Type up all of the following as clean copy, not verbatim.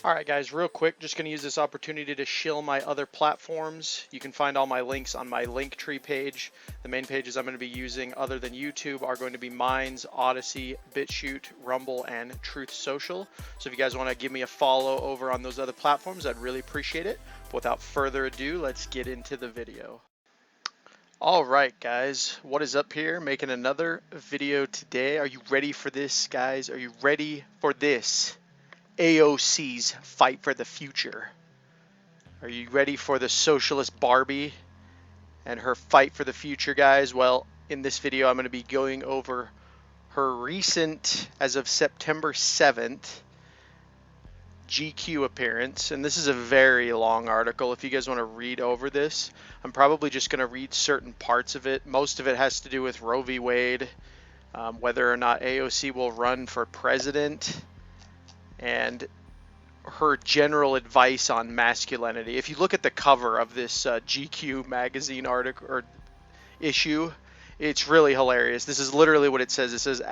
Alright guys, real quick, just going to use this opportunity to shill my other platforms. You can find all my links on my Linktree page. The main pages I'm going to be using other than YouTube are going to be Minds, Odyssey, BitChute, Rumble, and Truth Social. So if you guys want to give me a follow over on those other platforms, I'd really appreciate it. But without further ado, let's get into the video. Alright guys, what is up here? Making another video today. Are you ready for this, guys? Are you ready for this? AOC's fight for the future. Are you ready for the socialist Barbie and her fight for the future, guys? Well, in this video, I'm going to be going over her recent, as of September 7th, GQ appearance. And this is a very long article. If you guys want to read over this, I'm probably just going to read certain parts of it. Most of it has to do with Roe v. Wade, whether or not AOC will run for president, and her general advice on masculinity. If you look at the cover of this GQ magazine article or issue, it's really hilarious. This is literally what it says. It says,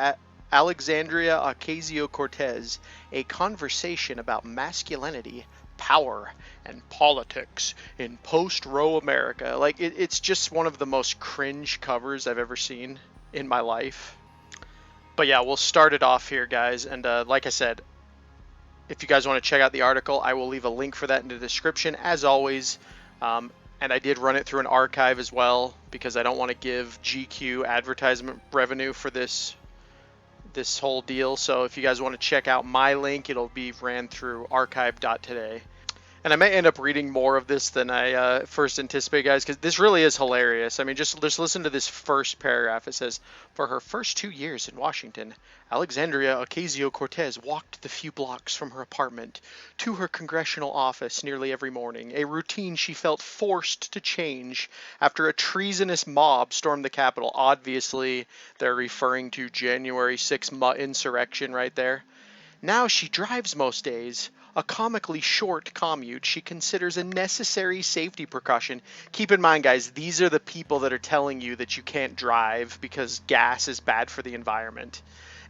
Alexandria Ocasio-Cortez, a conversation about masculinity, power, and politics in post-Roe America. Like, it's just one of the most cringe covers I've ever seen in my life. But yeah, we'll start it off here, guys. And like I said, if you guys want to check out the article, I will leave a link for that in the description, as always. And I did run it through an archive as well, because I don't want to give GQ advertisement revenue for this whole deal. So if you guys want to check out my link, it'll be ran through archive.today. And I may end up reading more of this than I first anticipated, guys, because this really is hilarious. I mean, just listen to this first paragraph. It says, for her first 2 years in Washington, Alexandria Ocasio-Cortez walked the few blocks from her apartment to her congressional office nearly every morning, a routine she felt forced to change after a treasonous mob stormed the Capitol. Obviously, they're referring to January 6th insurrection right there. Now she drives most days, a comically short commute she considers a necessary safety precaution. Keep in mind, guys, these are the people that are telling you that you can't drive because gas is bad for the environment.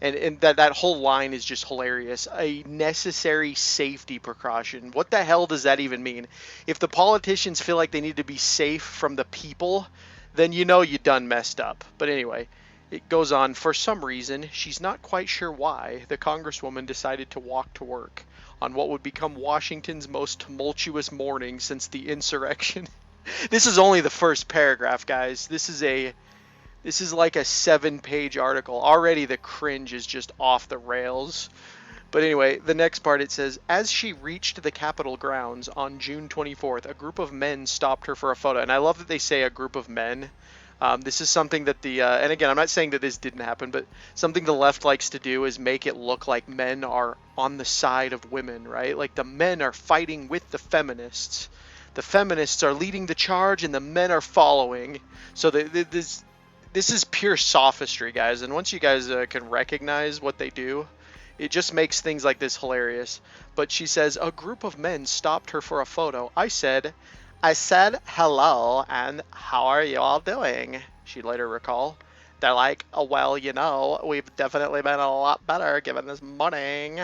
And that whole line is just hilarious. A necessary safety precaution. What the hell does that even mean? If the politicians feel like they need to be safe from the people, then you know you done messed up. But anyway, it goes on, for some reason, she's not quite sure why, the Congresswoman decided to walk to work on what would become Washington's most tumultuous morning since the insurrection. This is only the first paragraph, guys. This is like a 7-page article. Already the cringe is just off the rails. But anyway, the next part, it says, as she reached the Capitol grounds on June 24th, a group of men stopped her for a photo. And I love that they say a group of men. This is something that and again, I'm not saying that this didn't happen, but something the left likes to do is make it look like men are on the side of women, right? Like the men are fighting with the feminists. The feminists are leading the charge and the men are following. So this is pure sophistry, guys. And once you guys can recognize what they do, it just makes things like this hilarious. But she says, a group of men stopped her for a photo. I said, hello, and how are you all doing? She'd later recall. They're like, oh, well, you know, we've definitely been a lot better given this morning.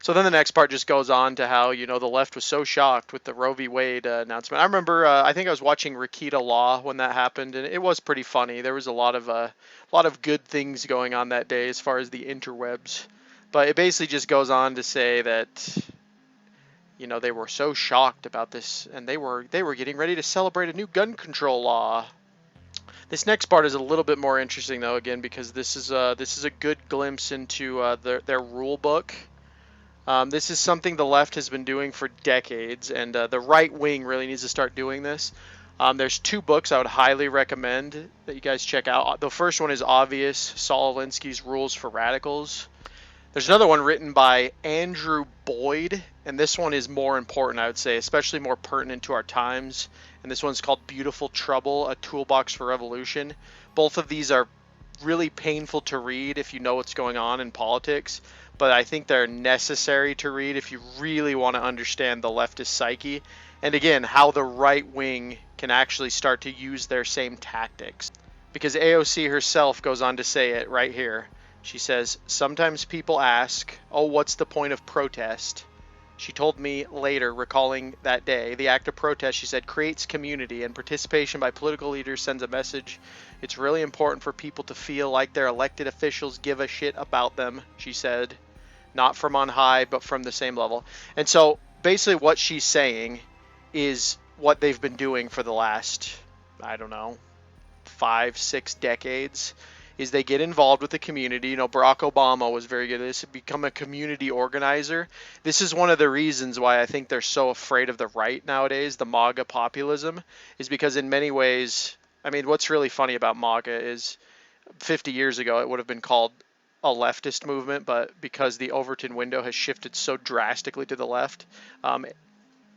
So then the next part just goes on to how, you know, the left was so shocked with the Roe v. Wade announcement. I remember, I think I was watching Rakita Law when that happened, and it was pretty funny. There was a lot of good things going on that day as far as the interwebs. But it basically just goes on to say that, you know, they were so shocked about this, and they were getting ready to celebrate a new gun control law. This next part is a little bit more interesting, though, again, because this is a good glimpse into their rule book. This is something the left has been doing for decades, and the right wing really needs to start doing this. There's 2 books I would highly recommend that you guys check out. The first one is obvious, Saul Alinsky's Rules for Radicals. There's another one written by Andrew Boyd, and this one is more important, I would say, especially more pertinent to our times. And this one's called Beautiful Trouble, A Toolbox for Revolution. Both of these are really painful to read if you know what's going on in politics, but I think they're necessary to read if you really want to understand the leftist psyche, and again, how the right wing can actually start to use their same tactics. Because AOC herself goes on to say it right here. She says, sometimes people ask, oh, what's the point of protest? She told me later, recalling that day, the act of protest, she said, creates community, and participation by political leaders sends a message. It's really important for people to feel like their elected officials give a shit about them, she said. Not from on high, but from the same level. And so basically what she's saying is what they've been doing for the last, I don't know, 5-6 decades, is they get involved with the community. You know, Barack Obama was very good at this, become a community organizer. This is one of the reasons why I think they're so afraid of the right nowadays, the MAGA populism, is because in many ways, I mean, what's really funny about MAGA is 50 years ago it would have been called a leftist movement, but because the Overton window has shifted so drastically to the left,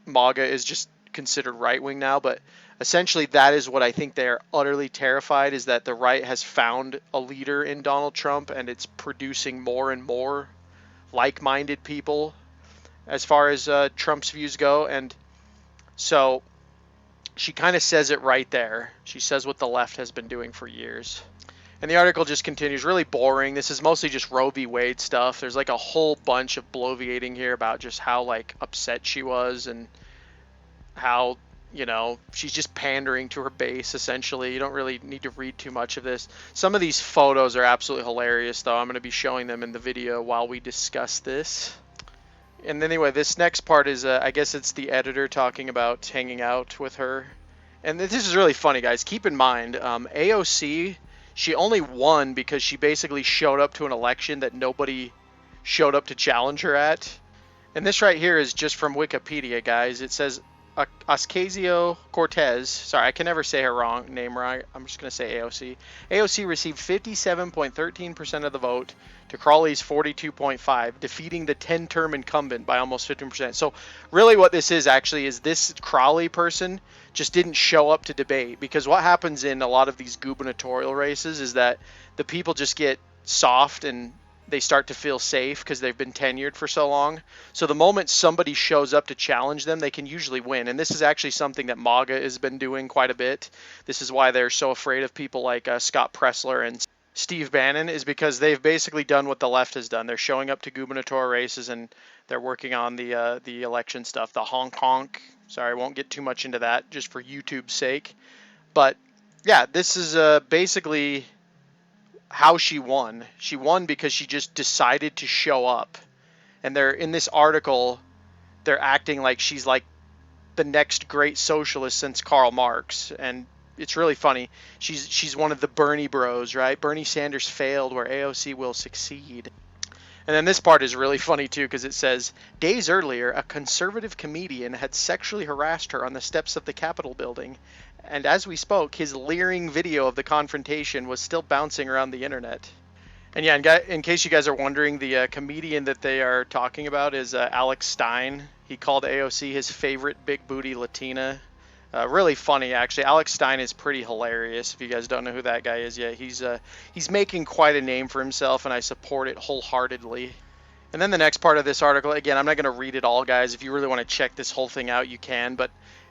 MAGA is just considered right-wing now. But essentially that is what I think they are utterly terrified, is that the right has found a leader in Donald Trump, and it's producing more and more like-minded people as far as Trump's views go. And so she kind of says it right there. She says what the left has been doing for years. And the article just continues, really boring. This is mostly just Roe v. Wade stuff. There's like a whole bunch of bloviating here about just how like upset she was, and how, you know, she's just pandering to her base, essentially. You don't really need to read too much of this. Some of these photos are absolutely hilarious, though. I'm going to be showing them in the video while we discuss this. And anyway, this next part is, I guess it's the editor talking about hanging out with her. And this is really funny, guys. Keep in mind, AOC, she only won because she basically showed up to an election that nobody showed up to challenge her at. And this right here is just from Wikipedia, guys. It says Ocasio-Cortez, sorry, I can never say her name wrong. I'm just going to say AOC. AOC received 57.13% of the vote to Crawley's 42.5%, defeating the 10-term incumbent by almost 15%. So really what this is actually is this Crawley person just didn't show up to debate, because what happens in a lot of these gubernatorial races is that the people just get soft and they start to feel safe because they've been tenured for so long. So the moment somebody shows up to challenge them, they can usually win. And this is actually something that MAGA has been doing quite a bit. This is why they're so afraid of people like Scott Presler and Steve Bannon, is because they've basically done what the left has done. They're showing up to gubernatorial races and they're working on the election stuff, the honk. Sorry, I won't get too much into that just for YouTube's sake. But yeah, this is basically how she won. She won because she just decided to show up. And they're in this article, they're acting like she's like the next great socialist since Karl Marx. And it's really funny. She's one of the Bernie bros, right? Bernie Sanders failed where AOC will succeed. And then this part is really funny too, because it says, days earlier, a conservative comedian had sexually harassed her on the steps of the Capitol building. And as we spoke, his leering video of the confrontation was still bouncing around the internet. And yeah, in case you guys are wondering, the comedian that they are talking about is Alex Stein. He called AOC his favorite big booty Latina. Really funny, actually. Alex Stein is pretty hilarious. If you guys don't know who that guy is yet, he's making quite a name for himself, and I support it wholeheartedly. And then the next part of this article, again, I'm not going to read it all, guys. If you really want to check this whole thing out, you can. But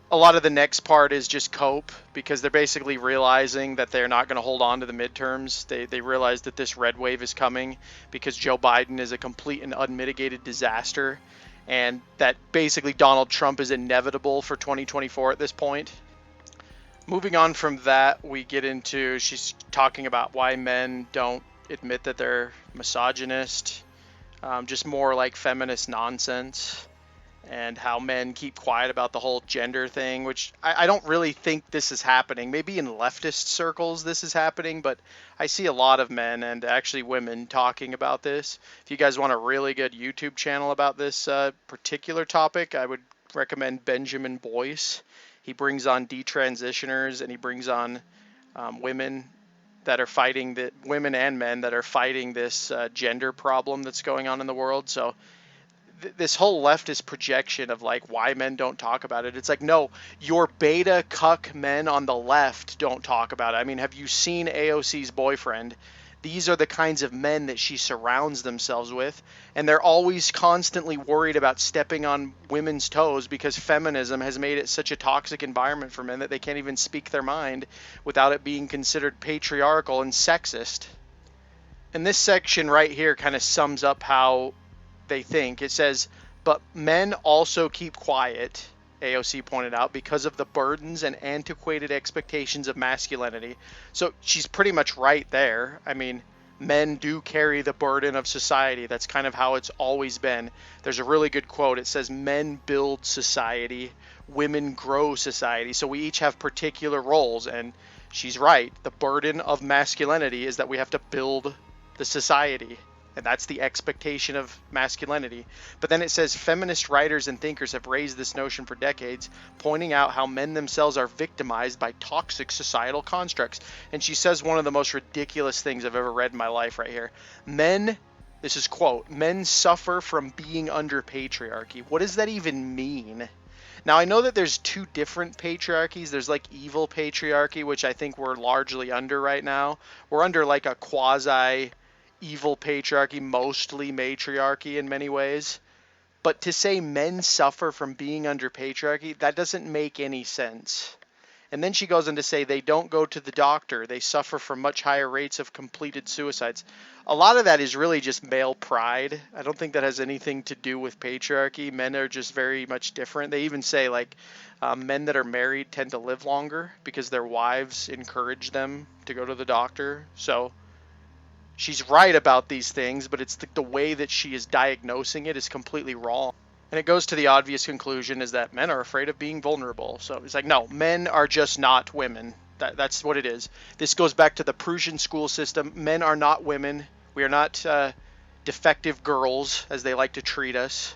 a lot of the next part is just cope, because they're basically realizing that they're not going to hold on to the midterms. They realize that this red wave is coming because Joe Biden is a complete and unmitigated disaster, and that basically Donald Trump is inevitable for 2024 at this point. Moving on from that, we get into, she's talking about why men don't admit that they're misogynist, just more like feminist nonsense, and how men keep quiet about the whole gender thing, which I don't really think this is happening. Maybe in leftist circles this is happening, but I see a lot of men and actually women talking about this. If you guys want a really good YouTube channel about this particular topic, I would recommend Benjamin Boyce. He brings on detransitioners, and he brings on women that are fighting, women and men that are fighting this gender problem that's going on in the world. So this whole leftist projection of like why men don't talk about it, it's like, no, your beta cuck men on the left don't talk about it. I mean, have you seen AOC's boyfriend? These are the kinds of men that she surrounds themselves with, and they're always constantly worried about stepping on women's toes because feminism has made it such a toxic environment for men that they can't even speak their mind without it being considered patriarchal and sexist. And this section right here kind of sums up how they think. It says, but men also keep quiet, AOC pointed out, because of the burdens and antiquated expectations of masculinity. So she's pretty much right there. I mean, men do carry the burden of society. That's kind of how it's always been. There's a really good quote. It says, men build society, women grow society. So we each have particular roles. And she's right. The burden of masculinity is that we have to build the society. And that's the expectation of masculinity. But then it says feminist writers and thinkers have raised this notion for decades, pointing out how men themselves are victimized by toxic societal constructs. And she says one of the most ridiculous things I've ever read in my life right here. Men, this is quote, men suffer from being under patriarchy. What does that even mean? Now, I know that there's two different patriarchies. There's like evil patriarchy, which I think we're largely under right now. We're under like a quasi evil patriarchy, mostly matriarchy in many ways. But to say men suffer from being under patriarchy, that doesn't make any sense. And then she goes on to say they don't go to the doctor. They suffer from much higher rates of completed suicides. A lot of that is really just male pride. I don't think that has anything to do with patriarchy. Men are just very much different. They even say like men that are married tend to live longer because their wives encourage them to go to the doctor. So she's right about these things, but it's the way that she is diagnosing it is completely wrong. And it goes to the obvious conclusion is that men are afraid of being vulnerable. So it's like, no, men are just not women. That's what it is. This goes back to the Prussian school system. Men are not women. We are not defective girls, as they like to treat us.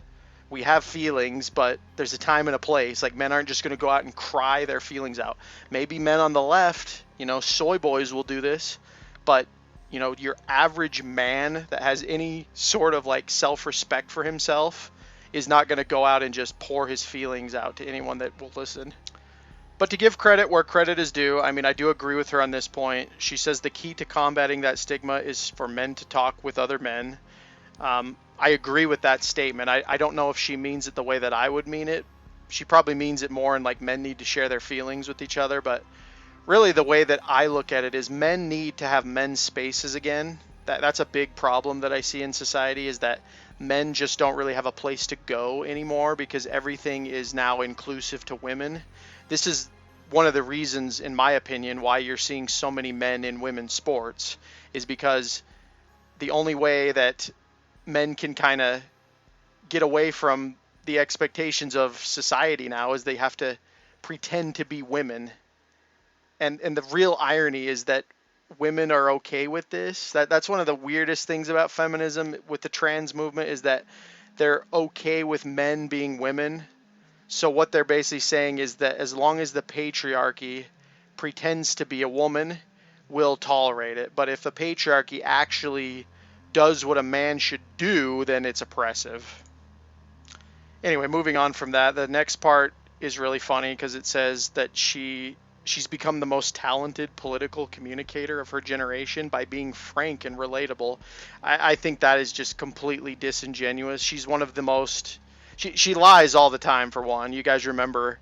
We have feelings, but there's a time and a place. Like, men aren't just going to go out and cry their feelings out. Maybe men on the left, soy boys will do this, but your average man that has any sort of like self-respect for himself is not going to go out and just pour his feelings out to anyone that will listen. But to give credit where credit is due, I mean, I do agree with her on this point. She says the key to combating that stigma is for men to talk with other men. I agree with that statement. I don't know if she means it the way that I would mean it. She probably means it more in like men need to share their feelings with each other, but really the way that I look at it is men need to have men's spaces again. That's a big problem that I see in society is that men just don't really have a place to go anymore because everything is now inclusive to women. This is one of the reasons, in my opinion, why you're seeing so many men in women's sports is because the only way that men can kind of get away from the expectations of society now is they have to pretend to be women. And the real irony is that women are okay with this. That's one of the weirdest things about feminism with the trans movement is that they're okay with men being women. So what they're basically saying is that as long as the patriarchy pretends to be a woman, we'll tolerate it. But if the patriarchy actually does what a man should do, then it's oppressive. Anyway, moving on from that, the next part is really funny because it says that she's become the most talented political communicator of her generation by being frank and relatable. I think that is just completely disingenuous. She's one of the most... She lies all the time, for one. You guys remember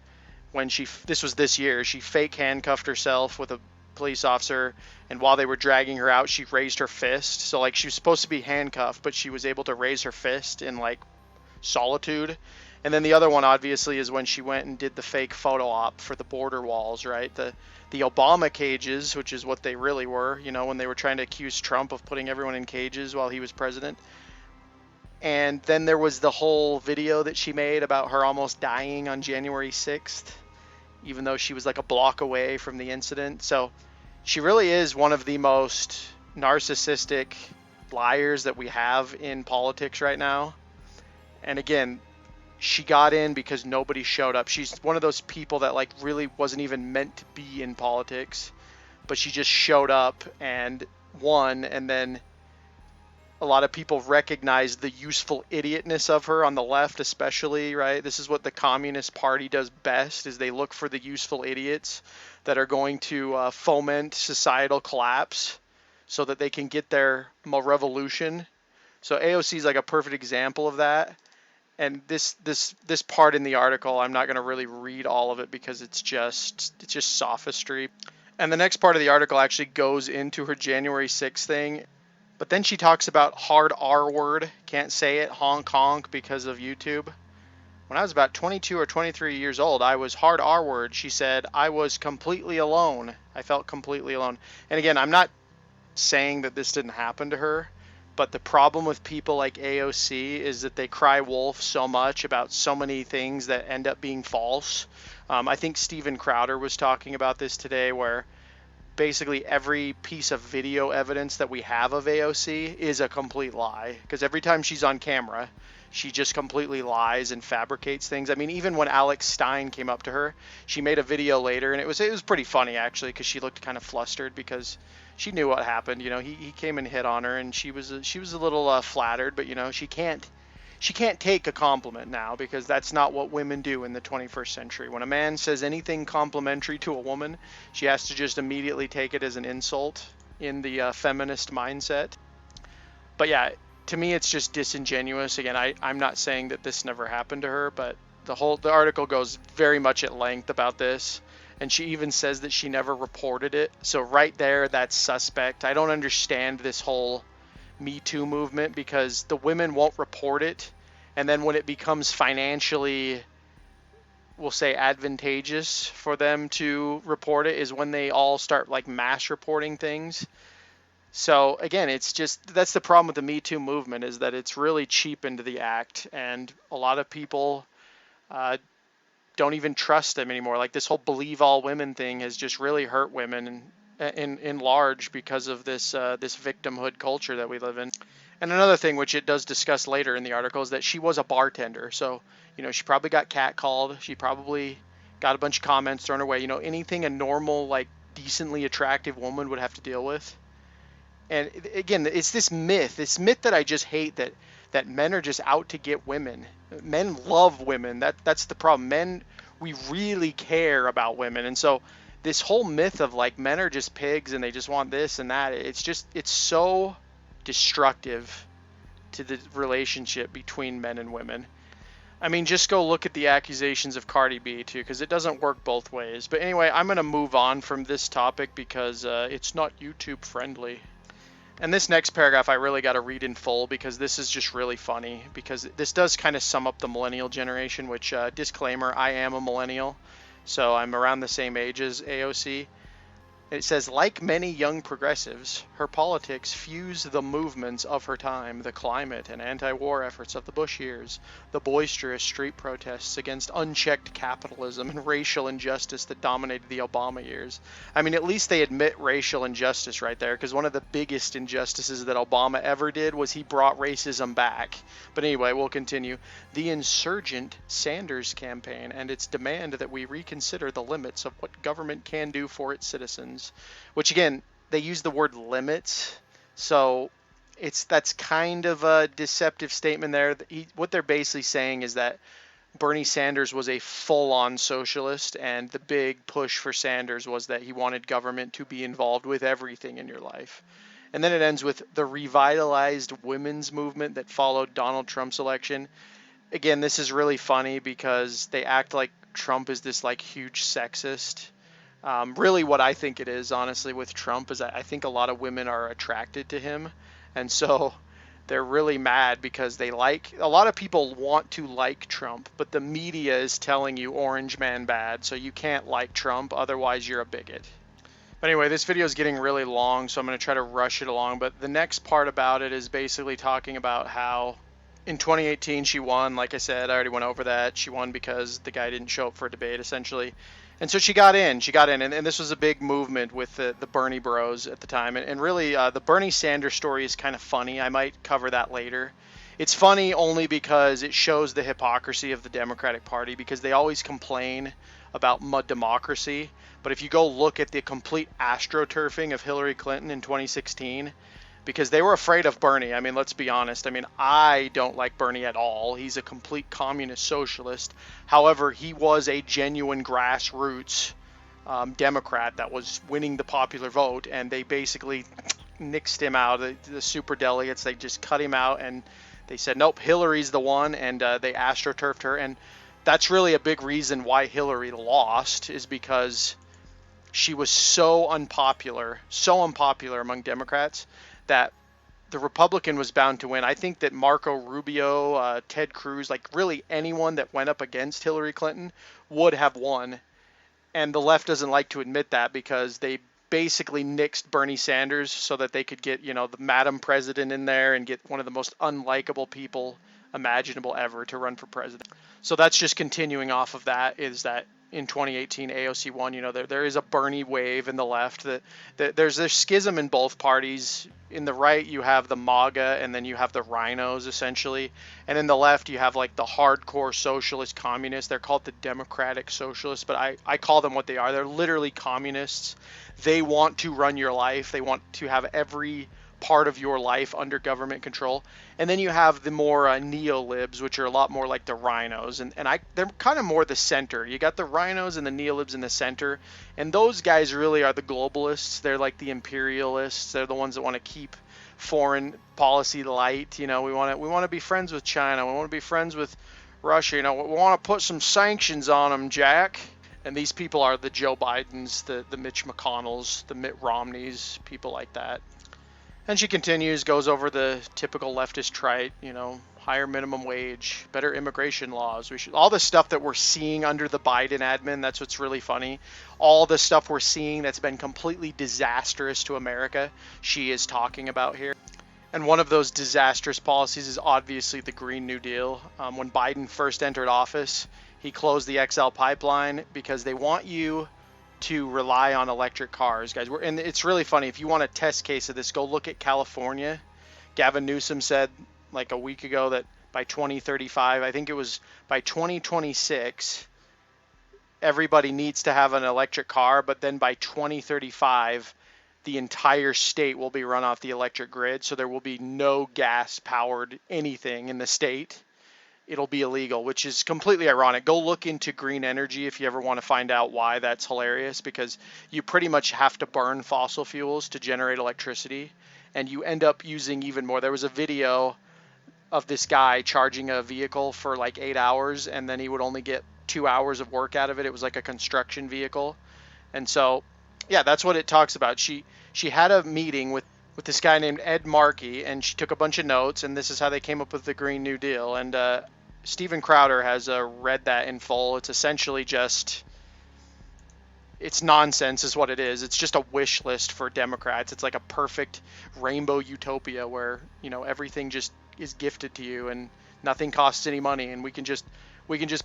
when this was this year, she fake handcuffed herself with a police officer, and while they were dragging her out, she raised her fist. So, like, she was supposed to be handcuffed, but she was able to raise her fist in, like, solitude. And then the other one, obviously, is when she went and did the fake photo op for the border walls, right? The Obama cages, which is what they really were, when they were trying to accuse Trump of putting everyone in cages while he was president. And then there was the whole video that she made about her almost dying on January 6th, even though she was like a block away from the incident. So she really is one of the most narcissistic liars that we have in politics right now. And again, she got in because nobody showed up. She's one of those people that like really wasn't even meant to be in politics, but she just showed up and won. And then a lot of people recognize the useful idiotness of her on the left, especially, right? This is what the Communist Party does best, is they look for the useful idiots that are going to foment societal collapse so that they can get their revolution. So AOC is like a perfect example of that. And this part in the article, I'm not going to really read all of it because it's just sophistry. And the next part of the article actually goes into her January 6th thing. But then she talks about hard R word, can't say it, honk honk because of YouTube. When I was about 22 or 23 years old, I was hard R word. She said, I was completely alone. I felt completely alone. And again, I'm not saying that this didn't happen to her, but the problem with people like AOC is that they cry wolf so much about so many things that end up being false. I think Steven Crowder was talking about this today, where basically every piece of video evidence that we have of AOC is a complete lie, because every time she's on camera, she just completely lies and fabricates things. I mean, even when Alex Stein came up to her, she made a video later, and it was pretty funny actually, because she looked kind of flustered because she knew what happened. You know, he came and hit on her, and she was a little flattered, but you know, she can't take a compliment now, because that's not what women do in the 21st century. When a man says anything complimentary to a woman, she has to just immediately take it as an insult in the feminist mindset. But yeah, to me, it's just disingenuous. Again, I'm not saying that this never happened to her, but the article goes very much at length about this. And she even says that she never reported it. So right there, that's suspect. I don't understand this whole Me Too movement, because the women won't report it, and then when it becomes financially, we'll say, advantageous for them to report it is when they all start like mass reporting things. So again, it's just, that's the problem with the Me Too movement, is that it's really cheapened the act, and a lot of people don't even trust them anymore. Like this whole believe all women thing has just really hurt women in large, because of this this victimhood culture that we live in. And another thing, which it does discuss later in the article, is that she was a bartender. So, you know, she probably got catcalled. She probably got a bunch of comments thrown her way. You know, anything a normal, like, decently attractive woman would have to deal with. And again, it's this myth that I just hate, that men are just out to get women. Men love women. That's the problem. Men, we really care about women. And so this whole myth of like men are just pigs and they just want this and that, it's so destructive to the relationship between men and women. I mean, just go look at the accusations of Cardi B too, because it doesn't work both ways. But anyway, I'm going to move on from this topic because it's not YouTube friendly. And this next paragraph I really got to read in full, because this is just really funny, because this does kind of sum up the millennial generation, which, disclaimer, I am a millennial, so I'm around the same age as AOC. It says, like many young progressives, her politics fuse the movements of her time, the climate and anti-war efforts of the Bush years, the boisterous street protests against unchecked capitalism and racial injustice that dominated the Obama years. I mean, at least they admit racial injustice right there, because one of the biggest injustices that Obama ever did was he brought racism back. But anyway, we'll continue. The insurgent Sanders campaign and its demand that we reconsider the limits of what government can do for its citizens. Which again, they use the word limits, so that's kind of a deceptive statement there. What they're basically saying is that Bernie Sanders was a full-on socialist, and the big push for Sanders was that he wanted government to be involved with everything in your life. And then it ends with the revitalized women's movement that followed Donald Trump's election. Again, this is really funny because they act like Trump is this like huge sexist. Really what I think it is, honestly, with Trump is I think a lot of women are attracted to him. And so they're really mad because a lot of people want to like Trump, but the media is telling you orange man bad. So you can't like Trump, otherwise you're a bigot. But anyway, this video is getting really long, so I'm going to try to rush it along. But the next part about it is basically talking about how in 2018 she won. Like I said, I already went over that. She won because the guy didn't show up for a debate, essentially. And so she got in, and this was a big movement with the Bernie bros at the time. And really, the Bernie Sanders story is kind of funny. I might cover that later. It's funny only because it shows the hypocrisy of the Democratic Party, because they always complain about democracy. But if you go look at the complete astroturfing of Hillary Clinton in 2016, because they were afraid of Bernie. I mean, let's be honest. I mean, I don't like Bernie at all. He's a complete communist socialist. However, he was a genuine grassroots Democrat that was winning the popular vote, and they basically nixed him out. The super delegates, they just cut him out, and they said, nope, Hillary's the one, and they astroturfed her. And that's really a big reason why Hillary lost, is because she was so unpopular among Democrats that the Republican was bound to win. I think that Marco Rubio, Ted Cruz, like really anyone that went up against Hillary Clinton would have won. And the left doesn't like to admit that because they basically nixed Bernie Sanders so that they could get, the Madam President in there and get one of the most unlikable people imaginable ever to run for president. So that's just continuing off of that, is that in 2018 AOC won. There is a Bernie wave in the left. That there's a schism in both parties. In the right you have the MAGA, and then you have the rhinos essentially, and in the left you have like the hardcore socialist communists. They're called the democratic socialists, but I call them what they are. They're literally communists. They want to run your life. They want to have every part of your life under government control. And then you have the more neo-libs, which are a lot more like the rhinos, and they're kind of more the center. You got the rhinos and the neo-libs in the center, and those guys really are the globalists. They're like the imperialists. They're the ones that want to keep foreign policy light. We want to be friends with China. We want to be friends with Russia. We want to put some sanctions on them, Jack. And these people are the Joe Bidens, the Mitch McConnells, the Mitt Romneys, people like that. And she continues, goes over the typical leftist trite, higher minimum wage, better immigration laws. All the stuff that we're seeing under the Biden admin. That's what's really funny. All the stuff we're seeing that's been completely disastrous to America, she is talking about here. And one of those disastrous policies is obviously the Green New Deal. When Biden first entered office, he closed the XL pipeline because they want you to rely on electric cars, guys. And it's really funny. If you want a test case of this, go look at California. Gavin Newsom said like a week ago that by 2035, I think it was by 2026, everybody needs to have an electric car, but then by 2035, the entire state will be run off the electric grid, so there will be no gas-powered anything in the state. It'll be illegal, which is completely ironic. Go look into green energy if you ever want to find out why that's hilarious, because you pretty much have to burn fossil fuels to generate electricity, and you end up using even more. There was a video of this guy charging a vehicle for like 8 hours, and then he would only get 2 hours of work out of it. It was like a construction vehicle. And so, yeah, that's what it talks about. She had a meeting with this guy named Ed Markey, and she took a bunch of notes, and this is how they came up with the Green New Deal. And Steven Crowder has read that in full. It's essentially just, it's nonsense is what it is. It's just a wish list for Democrats. It's like a perfect rainbow utopia where, everything just is gifted to you and nothing costs any money, and we can just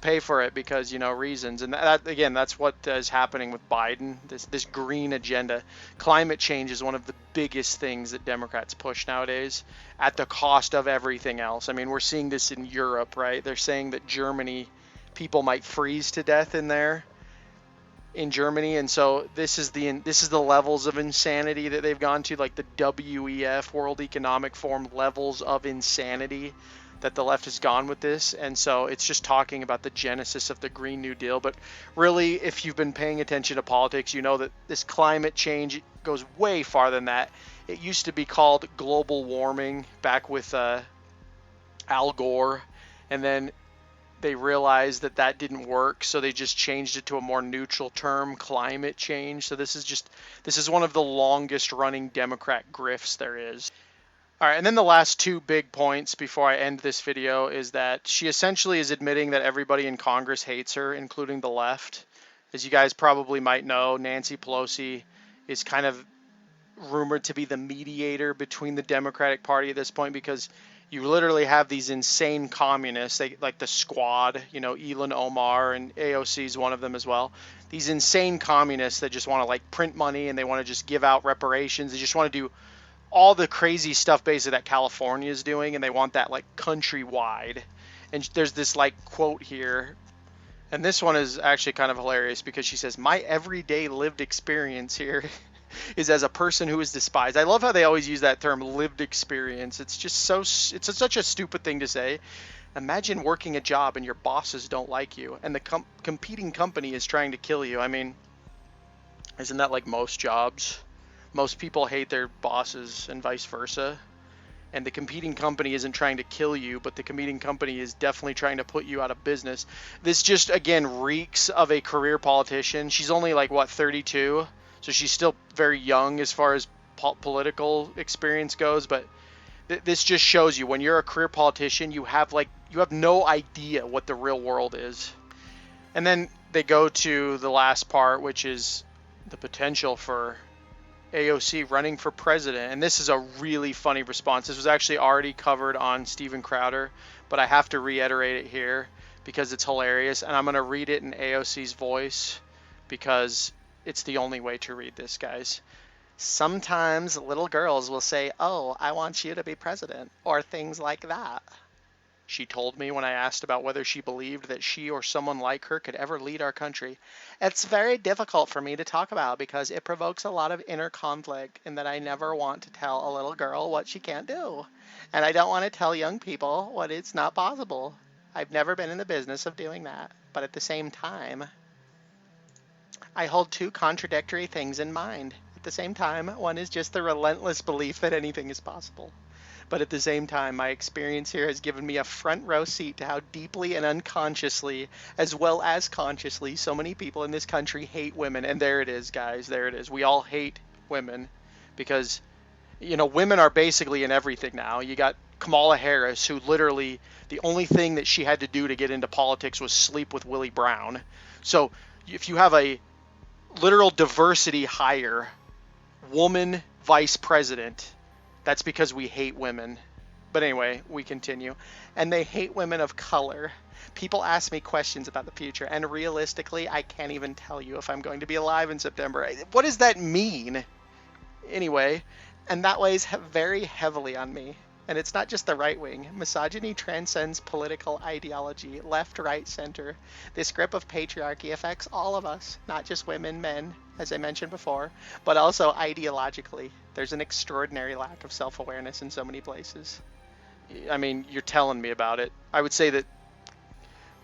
pay for it because, reasons. And that, again, that's what is happening with Biden, this green agenda. Climate change is one of the biggest things that Democrats push nowadays at the cost of everything else. I mean, we're seeing this in Europe, right? They're saying that Germany, people might freeze to death in Germany. And so this is the levels of insanity that they've gone to, like the WEF, World Economic Forum levels of insanity that the left has gone with this. And so it's just talking about the genesis of the Green New Deal. But really, if you've been paying attention to politics, you know that this climate change goes way farther than that. It used to be called global warming back with Al Gore, and then they realized that didn't work, so they just changed it to a more neutral term, climate change. So this is one of the longest running Democrat grifts there is. All right, and then the last two big points before I end this video is that she essentially is admitting that everybody in Congress hates her, including the left. As you guys probably might know, Nancy Pelosi is kind of rumored to be the mediator between the Democratic Party at this point, because you literally have these insane communists, like the Squad, Elon Omar, and AOC is one of them as well. These insane communists that just want to print money, and they want to just give out reparations. They just want to do all the crazy stuff basically that California is doing, and they want that countrywide. And there's this quote here, and this one is actually kind of hilarious because she says, "My everyday lived experience here is as a person who is despised." I love how they always use that term, lived experience. It's just it's such a stupid thing to say. Imagine working a job and your bosses don't like you, and the competing company is trying to kill you. I mean, isn't that like most jobs? Most people hate their bosses and vice versa. And the competing company isn't trying to kill you, but the competing company is definitely trying to put you out of business. This just, again, reeks of a career politician. She's only 32? So she's still very young as far as political experience goes. But This just shows you when you're a career politician, you have no idea what the real world is. And then they go to the last part, which is the potential for AOC running for president. And this is a really funny response. This was actually already covered on Steven Crowder, but I have to reiterate it here because it's hilarious. And I'm going to read it in AOC's voice because it's the only way to read this, guys. Sometimes little girls will say, "Oh, I want you to be president," or things like that. She told me when I asked about whether she believed that she or someone like her could ever lead our country. "It's very difficult for me to talk about because it provokes a lot of inner conflict in that I never want to tell a little girl what she can't do. And I don't want to tell young people what it's not possible. I've never been in the business of doing that. But at the same time, I hold two contradictory things in mind. At the same time, one is just the relentless belief that anything is possible. But at the same time, my experience here has given me a front row seat to how deeply and unconsciously, as well as consciously, so many people in this country hate women." And there it is, guys. There it is. We all hate women because, women are basically in everything now. You got Kamala Harris, who literally the only thing that she had to do to get into politics was sleep with Willie Brown. So if you have a literal diversity hire, woman vice president, that's because we hate women. But anyway, we continue. "And they hate women of color. People ask me questions about the future, and realistically, I can't even tell you if I'm going to be alive in September." What does that mean? Anyway, and that weighs very heavily on me. And it's not just the right wing. Misogyny transcends political ideology, left, right, center. This grip of patriarchy affects all of us, not just women, men, as I mentioned before, but also ideologically. There's an extraordinary lack of self-awareness in so many places. I mean, you're telling me about it. I would say that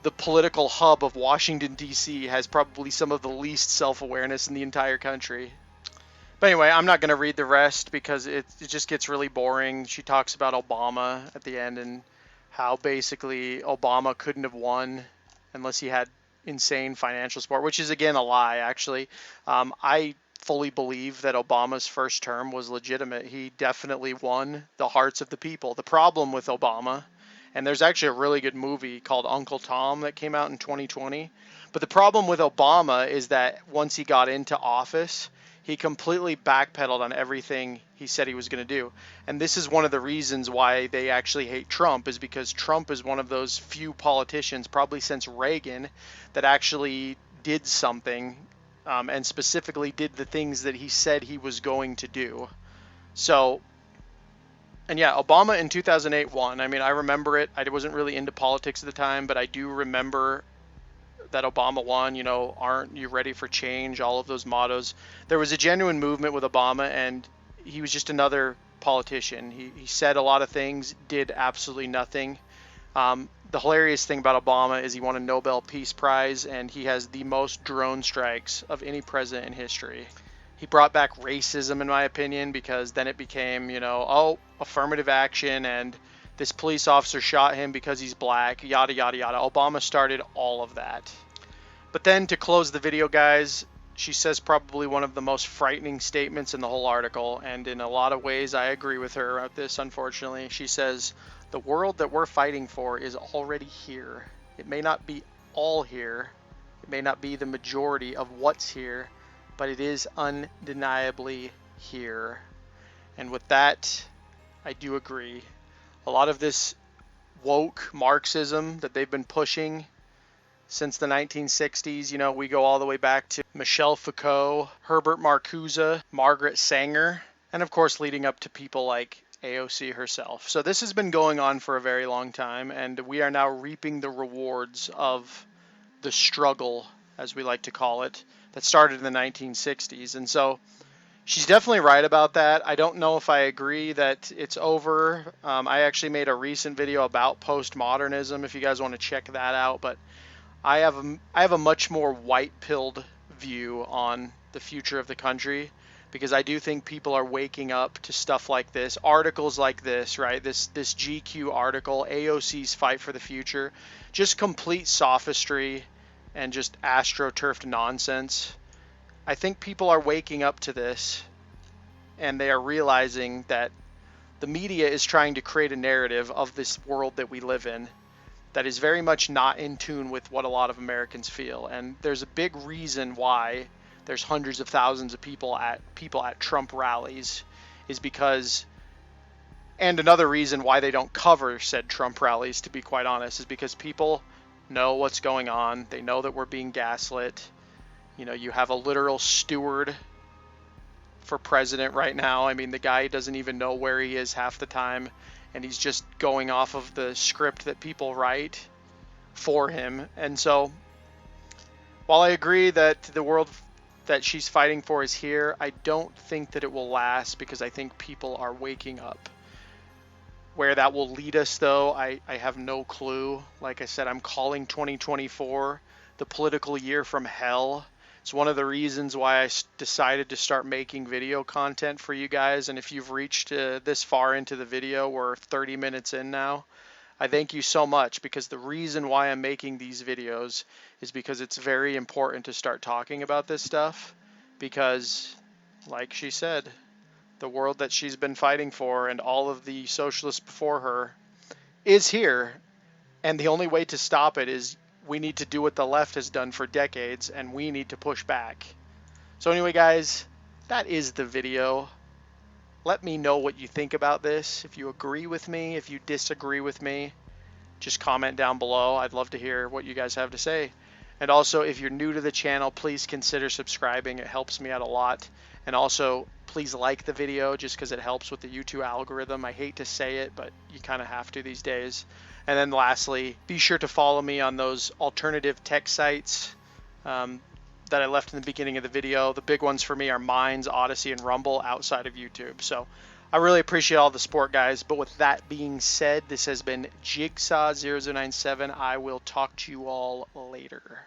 the political hub of Washington, D.C. has probably some of the least self-awareness in the entire country. But anyway, I'm not going to read the rest because it just gets really boring. She talks about Obama at the end and how basically Obama couldn't have won unless he had insane financial support, which is, again, a lie, actually. I fully believe that Obama's first term was legitimate. He definitely won the hearts of the people. The problem with Obama, and there's actually a really good movie called Uncle Tom that came out in 2020, but the problem with Obama is that once he got into office, he completely backpedaled on everything he said he was going to do. And this is one of the reasons why they actually hate Trump, is because Trump is one of those few politicians, probably since Reagan, that actually did something and specifically did the things that he said he was going to do. So, and yeah, Obama in 2008 won. I mean, I remember it. I wasn't really into politics at the time, but I do remember that Obama won, "Aren't you ready for change?" All of those mottos. There was a genuine movement with Obama, and he was just another politician. He said a lot of things, did absolutely nothing. The hilarious thing about Obama is he won a Nobel Peace Prize, and he has the most drone strikes of any president in history. He brought back racism, in my opinion, because then it became, affirmative action, and this police officer shot him because he's black, yada, yada, yada. Obama started all of that. But then to close the video, guys, she says probably one of the most frightening statements in the whole article, and in a lot of ways I agree with her about this, unfortunately. She says, "The world that we're fighting for is already here. It may not be all here. It may not be the majority of what's here, but it is undeniably here." And with that, I do agree. A lot of this woke Marxism that they've been pushing since the 1960s, we go all the way back to Michel Foucault, Herbert Marcuse, Margaret Sanger, and of course leading up to people like AOC herself. So this has been going on for a very long time, and we are now reaping the rewards of the struggle, as we like to call it, that started in the 1960s. And so she's definitely right about that. I don't know if I agree that it's over. I actually made a recent video about postmodernism, if you guys want to check that out. But I have a much more white-pilled view on the future of the country, because I do think people are waking up to stuff like this, articles like this, right? This GQ article, AOC's Fight for the Future, just complete sophistry and just astroturfed nonsense. I think people are waking up to this, and they are realizing that the media is trying to create a narrative of this world that we live in that is very much not in tune with what a lot of Americans feel. And there's a big reason why there's hundreds of thousands of people at Trump rallies is because, and another reason why they don't cover said Trump rallies, to be quite honest, is because people know what's going on. They know that we're being gaslit. You know, you have a literal steward for president right now. I mean, the guy doesn't even know where he is half the time, and he's just going off of the script that people write for him. And so, while I agree that the world that she's fighting for is here, I don't think that it will last, because I think people are waking up. Where that will lead us, though, I have no clue. Like I said, I'm calling 2024 the political year from hell. It's one of the reasons why I decided to start making video content for you guys. And if you've reached this far into the video, we're 30 minutes in now, I thank you so much, because the reason why I'm making these videos is because it's very important to start talking about this stuff. Because, like she said, the world that she's been fighting for and all of the socialists before her is here. And the only way to stop it is we need to do what the left has done for decades, and we need to push back. So anyway, guys, that is the video. Let me know what you think about this. If you agree with me, if you disagree with me, just comment down below. I'd love to hear what you guys have to say. And also, if you're new to the channel, please consider subscribing. It helps me out a lot. And also, please like the video, just because it helps with the YouTube algorithm. I hate to say it, but you kind of have to these days. And then lastly, be sure to follow me on those alternative tech sites that I left in the beginning of the video. The big ones for me are Minds, Odyssey, and Rumble outside of YouTube. So I really appreciate all the support, guys. But with that being said, this has been Jigsaw0097. I will talk to you all later.